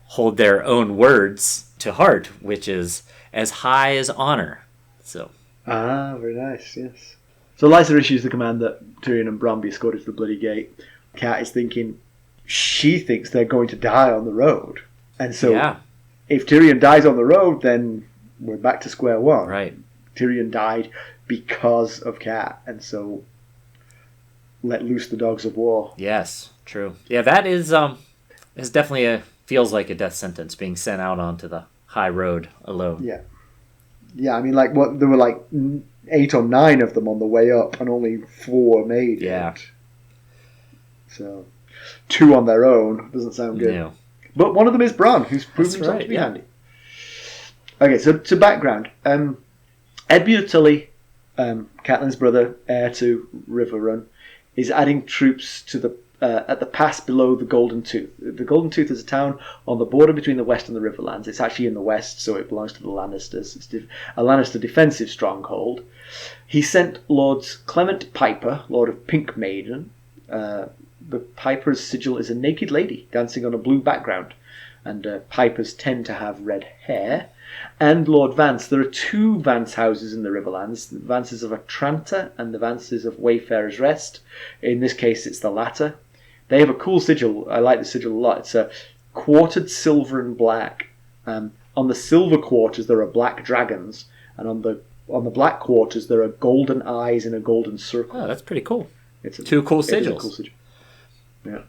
hold their own words to heart, which is as high as honor. So. Very nice, yes. So Lysa issues the command that Tyrion and Bronn be escorted to the Bloody Gate. Cat is thinking, she thinks they're going to die on the road. And so if Tyrion dies on the road, then we're back to square one. Right. Tyrion died because of Cat, and so let loose the dogs of war. Yes, true. Yeah, that is definitely feels like a death sentence, being sent out onto the high road alone. Yeah. Yeah, I mean, like, there were like 8 or 9 of them on the way up, and only 4 made it. So, 2 on their own doesn't sound good. No. But one of them is Bronn, who's proven himself to be handy. Okay, so to background. Edmure Tully, Catelyn's brother, heir to Riverrun, is adding troops to the at the pass below the Golden Tooth. The Golden Tooth is a town on the border between the West and the Riverlands. It's actually in the West, so it belongs to the Lannisters. It's a Lannister defensive stronghold. He sent Lords Clement Piper, Lord of Pink Maiden. The Piper's sigil is a naked lady dancing on a blue background, and Pipers tend to have red hair. And Lord Vance. There are 2 Vance houses in the Riverlands, the Vances of Atranta and the Vances of Wayfarer's Rest. In this case, it's the latter. They have a cool sigil. I like the sigil a lot. It's a quartered silver and black. On the silver quarters, there are black dragons, and on the black quarters, there are golden eyes in a golden circle. Oh, that's pretty cool. It's 2 cool sigils. It is a cool sigil. Yeah.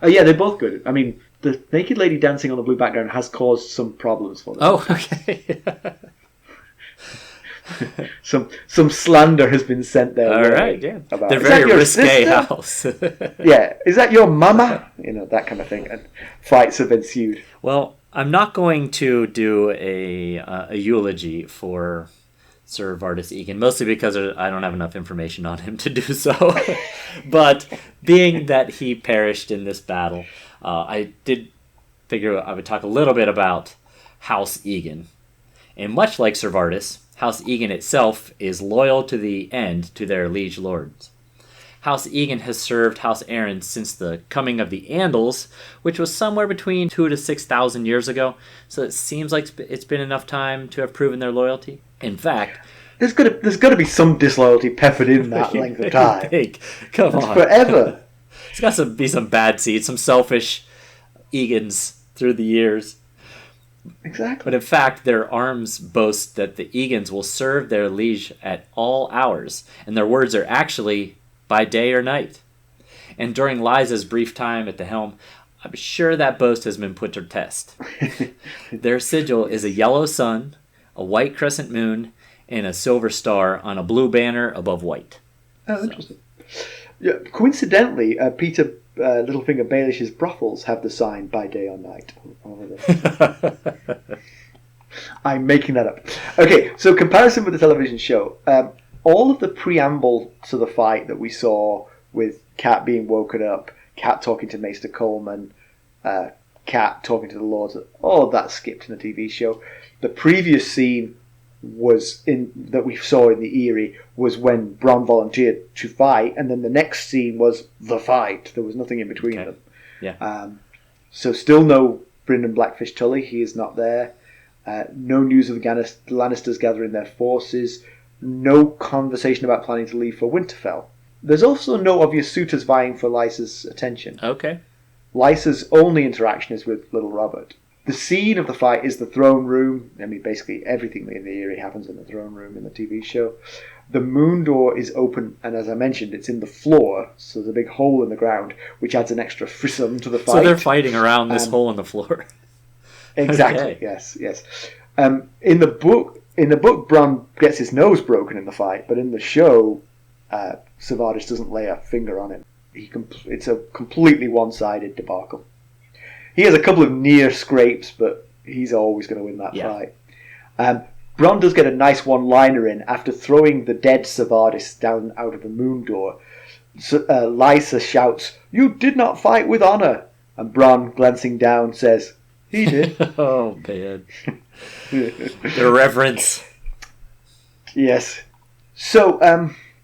Yeah, they're both good. I mean, the naked lady dancing on the blue background has caused some problems for them. Oh, okay. some slander has been sent their way. All right, yeah. They're very risque house. Yeah, is that your mama? That kind of thing. And fights have ensued. Well, I'm not going to do a eulogy for Ser Vardis Egen, mostly because I don't have enough information on him to do so. But being that he perished in this battle, I did figure I would talk a little bit about House Egen. And much like Ser Vardis, House Egen itself is loyal to the end to their liege lords. House Egen has served House Arryn since the coming of the Andals, which was somewhere between 2,000 to 6,000 years ago, so it seems like it's been enough time to have proven their loyalty. In fact, there's got to be some disloyalty peppered in that length of time. Come on. Forever. It's got to be some bad seeds, some selfish Egens through the years. Exactly. But in fact, their arms boast that the Egens will serve their liege at all hours, and their words are actually by day or night. And during Lysa's brief time at the helm, I'm sure that boast has been put to test. Their sigil is a yellow sun, a white crescent moon, and a silver star on a blue banner above white. Oh, interesting. Yeah, coincidentally, Peter Littlefinger Baelish's brothels have the sign by day or night. I'm making that up. Okay, so comparison with the television show. All of the preamble to the fight that we saw with Cat being woken up, Cat talking to Maester Coleman, Cat talking to the Lords, all of that skipped in the TV show. The previous scene that we saw in the Eyrie was when Bronn volunteered to fight, and then the next scene was the fight. There was nothing in between them. Yeah. So still no Brynden Blackfish Tully. He is not there. No news of the Lannisters gathering their forces. No conversation about planning to leave for Winterfell. There's also no obvious suitors vying for Lysa's attention. Okay. Lysa's only interaction is with Little Robert. The scene of the fight is the throne room. I mean, basically everything in the Eyrie happens in the throne room in the TV show. The moon door is open, and as I mentioned, it's in the floor, so there's a big hole in the ground, which adds an extra frisson to the fight. So they're fighting around this hole in the floor. Exactly. Okay. Yes. In the book, Bronn gets his nose broken in the fight, but in the show, Ser Vardis doesn't lay a finger on it. It's a completely one-sided debacle. He has a couple of near scrapes, but he's always going to win that fight. Bronn does get a nice one-liner in after throwing the dead Ser Vardis down out of the moon door. Lysa shouts, "You did not fight with honor!" And Bronn, glancing down, says, "He did." Oh, man. The reverence. Yes. So,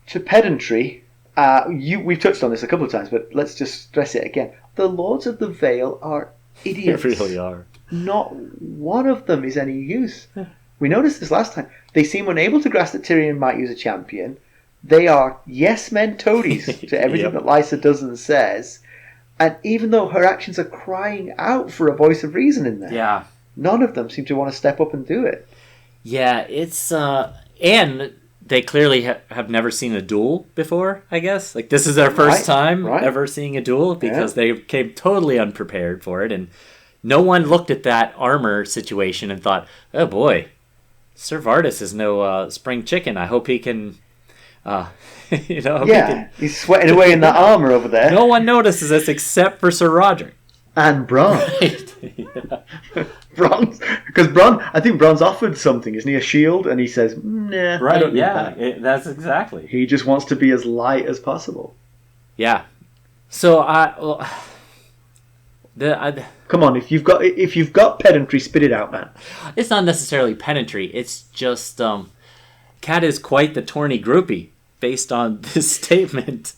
to pedantry, we've touched on this a couple of times, but let's just stress it again. The Lords of the Vale are idiots. They really are. Not one of them is any use. We noticed this last time. They seem unable to grasp that Tyrion might use a champion. They are yes-men toadies to everything that Lysa does and says. And even though her actions are crying out for a voice of reason in there, none of them seem to want to step up and do it. Yeah, it's... and they clearly have never seen a duel before, I guess. Like, this is their first time ever seeing a duel because they came totally unprepared for it. And no one looked at that armor situation and thought, oh boy, Ser Vardis is no spring chicken. I hope he can... he's sweating away in that armor over there. No one notices this except for Sir Roderick. And Bronn. Because Bronn, I think Bronn's offered something, isn't he? A shield, and he says, "Nah, I don't need that." That's exactly. He just wants to be as light as possible. Yeah. So come on, if you've got pedantry, spit it out, man. It's not necessarily pedantry. It's just Cat is quite the Torny groupie based on this statement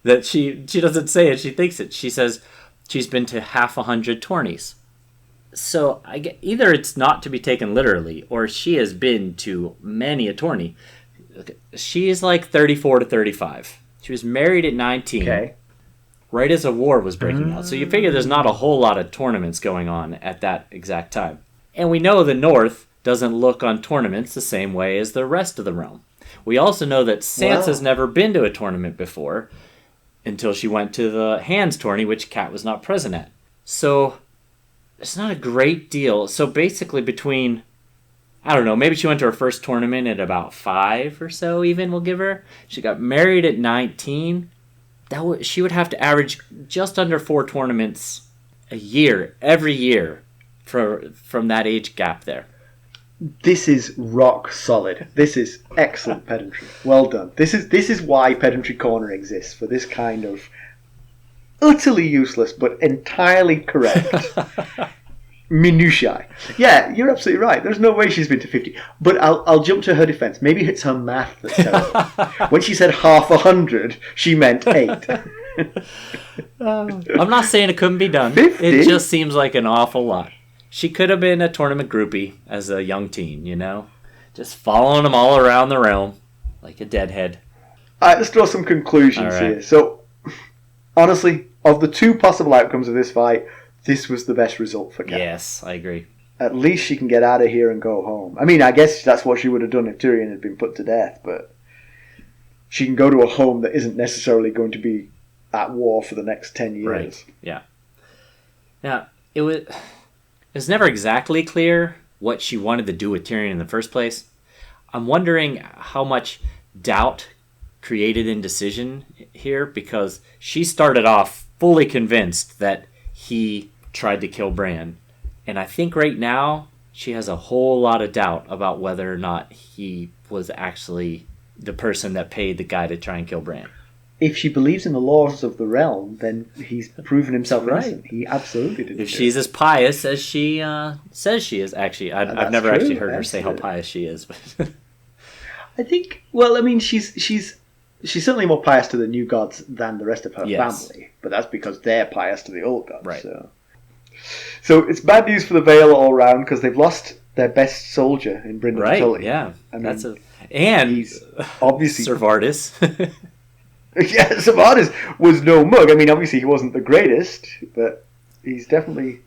that she doesn't say it. She thinks it. She says she's been to 100 tourneys. So either it's not to be taken literally, or she has been to many a tourney. She is like 34 to 35. She was married at 19, right as a war was breaking out. So you figure there's not a whole lot of tournaments going on at that exact time. And we know the North doesn't look on tournaments the same way as the rest of the realm. We also know that Sansa's never been to a tournament before until she went to the Hands tourney, which Cat was not present at. So it's not a great deal. So basically between, I don't know, maybe she went to her first tournament at about 5 or so even, we'll give her. She got married at 19. She would have to average just under 4 tournaments a year, every year, from that age gap there. This is rock solid. This is excellent pedantry. Well done. This is why Pedantry Corner exists, for this kind of utterly useless but entirely correct minutiae. Yeah, you're absolutely right. There's no way she's been to 50. But I'll jump to her defense. Maybe it's her math that's terrible. When she said 100, she meant 8. I'm not saying it couldn't be done. 50? It just seems like an awful lot. She could have been a tournament groupie as a young teen, just following them all around the realm like a deadhead. All right, let's draw some conclusions here. So, honestly, of the 2 possible outcomes of this fight, this was the best result for Cat. Yes, I agree. At least she can get out of here and go home. I mean, I guess that's what she would have done if Tyrion had been put to death, but she can go to a home that isn't necessarily going to be at war for the next 10 years. Right, yeah. Now, it was never exactly clear what she wanted to do with Tyrion in the first place. I'm wondering how much doubt created indecision here, because she started off fully convinced that he tried to kill Bran. And I think right now she has a whole lot of doubt about whether or not he was actually the person that paid the guy to try and kill Bran. If she believes in the laws of the realm, then he's proven himself innocent. He absolutely didn't. If she's as pious as she says she is, actually, I've never actually heard her say how pious she is. But I think, well, I mean, she's certainly more pious to the new gods than the rest of her family, but that's because they're pious to the old gods. Right. So it's bad news for the Vale all round because they've lost their best soldier in Brynden Tully. Yeah, I mean, and he's obviously Ser Vardis. Yeah, Ser Vardis was no mug. I mean, obviously he wasn't the greatest, but he was definitely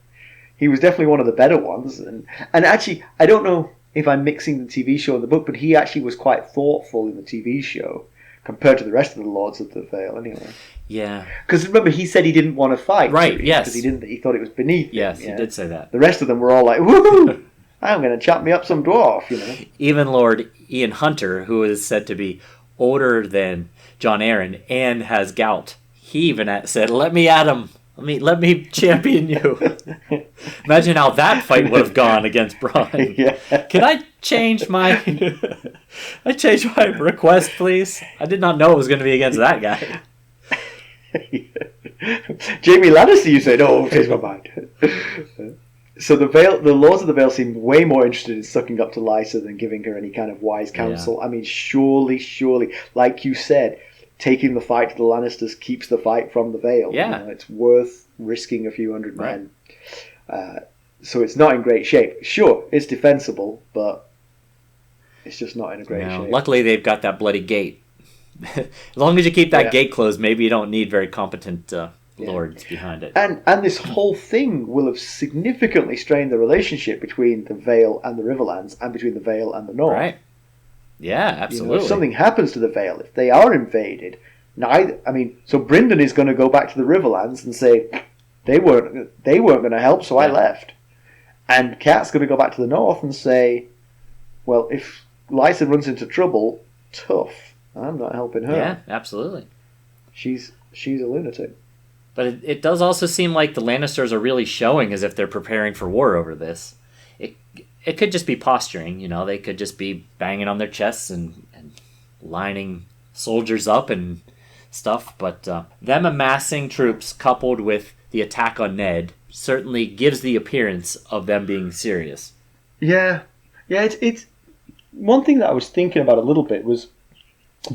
one of the better ones. And actually, I don't know if I'm mixing the TV show and the book, but he actually was quite thoughtful in the TV show compared to the rest of the Lords of the Vale, anyway. Yeah. Because remember, he said he didn't want to fight. Right. Yes. Because he thought it was beneath him. Yes, he did say that. The rest of them were all like, "Woohoo! I'm going to chop me up some dwarf," Even Lord Ian Hunter, who is said to be older than Jon Arryn and has gout, he even said, "Let me at him. Let me champion you. Imagine how that fight would have gone against Bronn. Yeah. Can I change my request, please? I did not know it was going to be against that guy. Jamie Lannister, you said, "Oh, change my mind." So the Lords of the Vale seem way more interested in sucking up to Lysa than giving her any kind of wise counsel. Yeah. I mean, surely, like you said, taking the fight to the Lannisters keeps the fight from the Vale. Yeah. You know, it's worth risking a few hundred men. So it's not in great shape. Sure, it's defensible, but it's just not in a great shape. Luckily, they've got that bloody gate. As long as you keep that gate closed, maybe you don't need very competent lords behind it. And this whole thing will have significantly strained the relationship between the Vale and the Riverlands, and between the Vale and the North. Right. Yeah, absolutely. If something happens to the Vale, if they are invaded, so Brynden is going to go back to the Riverlands and say they weren't going to help, so I left. And Cat's going to go back to the North and say, well, if Lysa runs into trouble, tough. I'm not helping her. Yeah, absolutely. She's a lunatic. But it does also seem like the Lannisters are really showing as if they're preparing for war over this. It could just be posturing, They could just be banging on their chests and lining soldiers up and stuff. But them amassing troops coupled with the attack on Ned certainly gives the appearance of them being serious. Yeah. It's one thing that I was thinking about a little bit was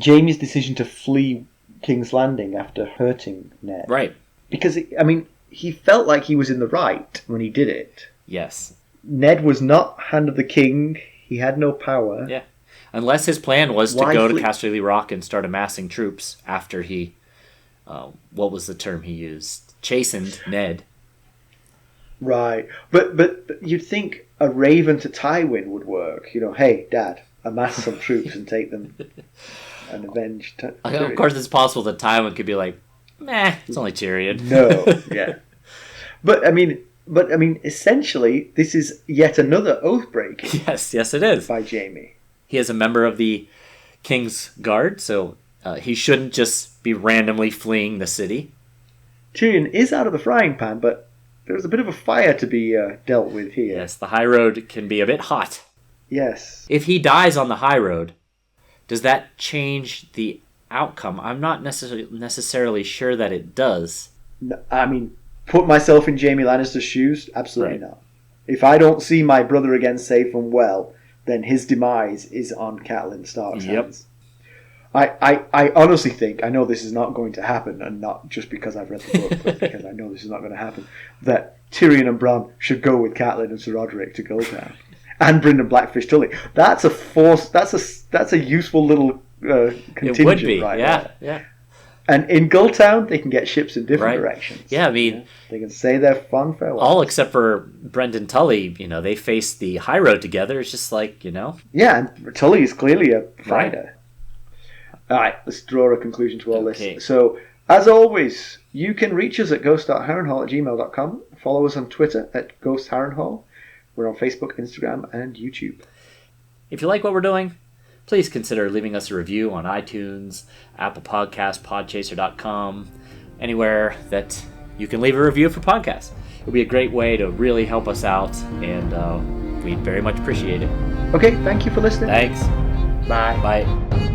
Jaime's decision to flee King's Landing after hurting Ned. Right. Because, he felt like he was in the right when he did it. Yes. Ned was not Hand of the King. He had no power. Yeah. Unless his plan was to go to Casterly Rock and start amassing troops after he, what was the term he used? Chastened Ned. Right. But you'd think a raven to Tywin would work. Hey, Dad, amass some troops and take them and avenge Tyrion. Of course, it's possible that Tywin could be like, meh, it's only Tyrion. No, yeah. But essentially, this is yet another oath breaking. Yes, it is. By Jaime. He is a member of the King's Guard, so he shouldn't just be randomly fleeing the city. Tyrion is out of the frying pan, but there's a bit of a fire to be dealt with here. Yes, the high road can be a bit hot. Yes. If he dies on the high road, does that change the outcome? I'm not necessarily sure that it does. No, put myself in Jamie Lannister's shoes? Absolutely not. If I don't see my brother again safe and well, then his demise is on Catelyn Stark's hands. I honestly think, I know this is not going to happen, and not just because I've read the book, but because I know this is not going to happen, that Tyrion and Bronn should go with Catelyn and Sir Roderick to Goldtown. And Brynden Blackfish Tully. That's a force. That's a useful little contingent. It would be, right yeah, there. yeah. And in Gulltown, they can get ships in different directions. Yeah, they can say their fond farewell. All except for Brynden Tully. They face the high road together. It's just like, Yeah, and Tully is clearly a fighter. All right, let's draw a conclusion to all this. So, as always, you can reach us at ghost.harrenhall@gmail.com. Follow us on Twitter at @GhostHarrenhall. We're on Facebook, Instagram, and YouTube. If you like what we're doing, please consider leaving us a review on iTunes, Apple Podcasts, Podchaser.com, anywhere that you can leave a review for podcasts. It would be a great way to really help us out, and we'd very much appreciate it. Okay, thank you for listening. Thanks. Bye. Bye.